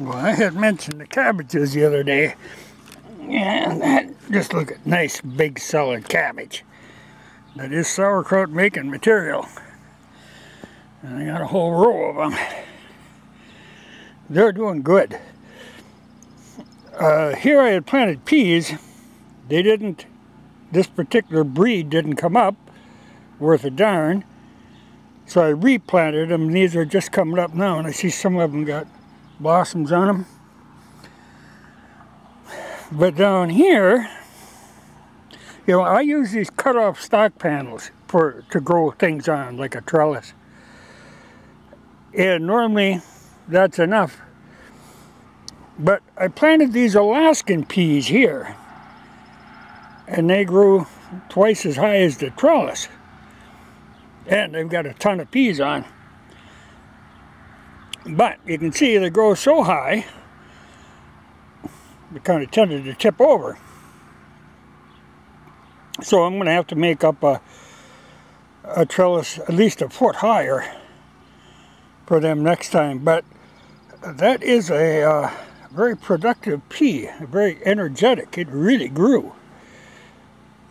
Well, I had mentioned the cabbages the other day, and just look at nice big solid cabbage. That is sauerkraut making material. And I got a whole row of them. They're doing good. Here I had planted peas. They didn't, this particular breed didn't come up worth a darn. So I replanted them, and these are just coming up now, and I see some of them got blossoms on them. But down here, you know, I use these cut off stock panels to grow things on, like a trellis. And normally that's enough. But I planted these Alaskan peas here, and they grew twice as high as the trellis. And they've got a ton of peas on. But you can see they grow so high, they kind of tended to tip over. So I'm going to have to make up a trellis at least a foot higher for them next time. But that is a very productive pea, very energetic. It really grew.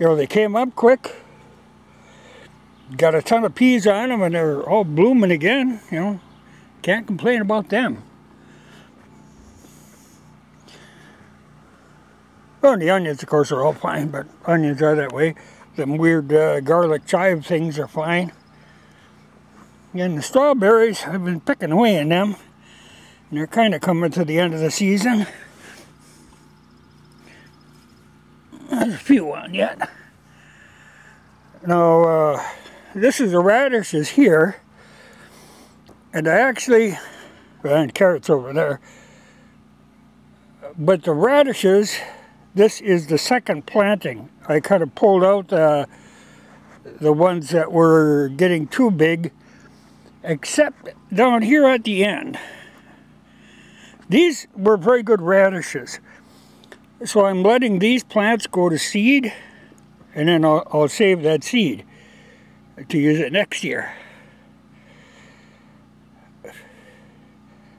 You know, they came up quick, got a ton of peas on them, and they're all blooming again. You know, can't complain about them. Well, and the onions, of course, are all fine, but onions are that way. Them weird garlic chive things are fine. And the strawberries, I've been picking away in them. And they're kind of coming to the end of the season. There's a few on yet. Now, this is the radishes here. And I actually, and carrots over there. But the radishes, this is the second planting. I kind of pulled out the ones that were getting too big, except down here at the end. These were very good radishes. So I'm letting these plants go to seed, and then I'll save that seed to use it next year.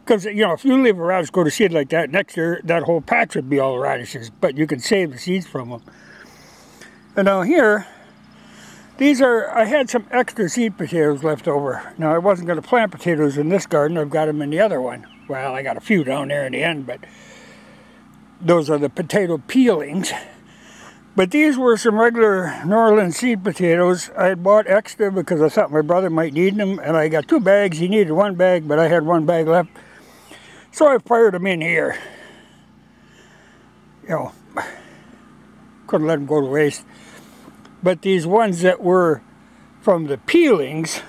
Because, you know, if you leave a radish go to seed like that, next year that whole patch would be all radishes, but you can save the seeds from them. And now here, these are, I had some extra seed potatoes left over. Now I wasn't going to plant potatoes in this garden, I've got them in the other one. Well, I got a few down there in the end, but those are the potato peelings. But these were some regular New Orleans seed potatoes. I had bought extra because I thought my brother might need them, and I got 2 bags. He needed 1 bag, but I had 1 bag left. So I fired them in here. You know, couldn't let them go to waste. But these ones that were from the peelings,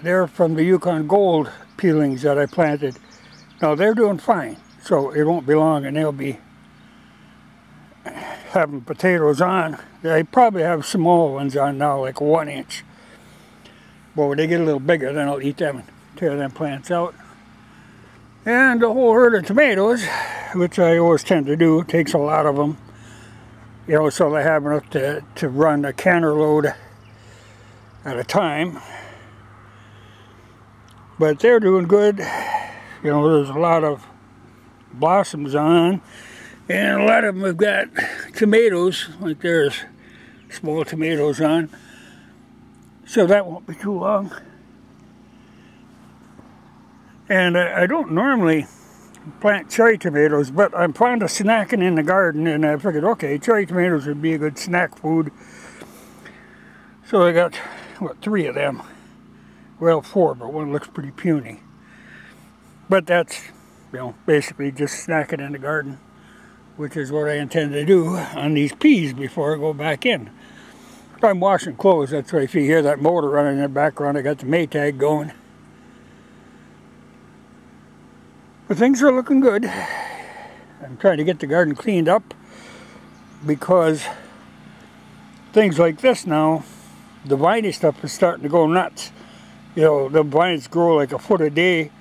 they're from the Yukon Gold peelings that I planted. Now they're doing fine, so it won't be long and they'll be having potatoes on. I probably have small ones on now, like 1 inch. But when they get a little bigger, then I'll eat them and tear them plants out. And a whole herd of tomatoes, which I always tend to do, takes a lot of them. You know, so they have enough to run a canner load at a time. But they're doing good. You know, there's a lot of blossoms on. And a lot of them have got tomatoes, like there's small tomatoes on. So that won't be too long. And I don't normally plant cherry tomatoes, but I'm fond of snacking in the garden, and I figured, okay, cherry tomatoes would be a good snack food. So I got, what, 3 of them. Well, 4, but one looks pretty puny. But that's, you know, basically just snacking in the garden, which is what I intend to do on these peas before I go back in. I'm washing clothes, that's why if you hear that motor running in the background, I got the Maytag going. But things are looking good. I'm trying to get the garden cleaned up because things like this now, the viney stuff is starting to go nuts. You know, the vines grow like a foot a day,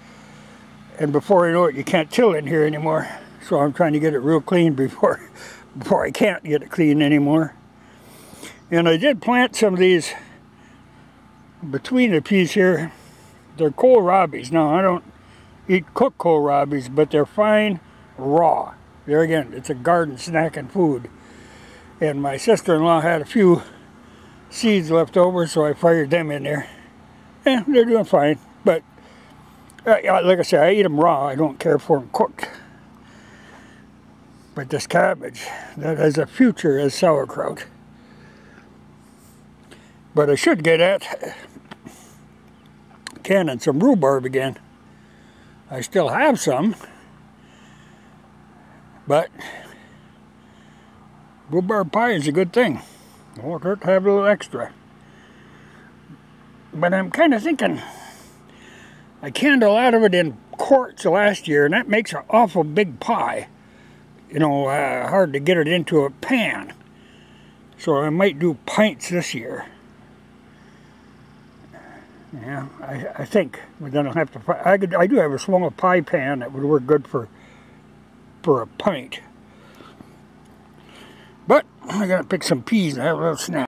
and before you know it, you can't till in here anymore. So I'm trying to get it real clean before I can't get it clean anymore. And I did plant some of these between the peas here. They're kohlrabies. Now, I don't eat cooked kohlrabies, but they're fine raw. There again, it's a garden snack and food. And my sister-in-law had a few seeds left over, so I fired them in there. Yeah, they're doing fine, but like I said, I eat them raw. I don't care for them cooked. But this cabbage, that has a future as sauerkraut. But I should get at canning some rhubarb again. I still have some, but rhubarb pie is a good thing. It won't hurt to have a little extra. But I'm kind of thinking, I canned a lot of it in quarts last year, and that makes an awful big pie. You know, hard to get it into a pan. So I might do pints this year. Yeah, I think. But then I'll have to. I do have a small pie pan that would work good for a pint. But I gotta pick some peas and have a little snack.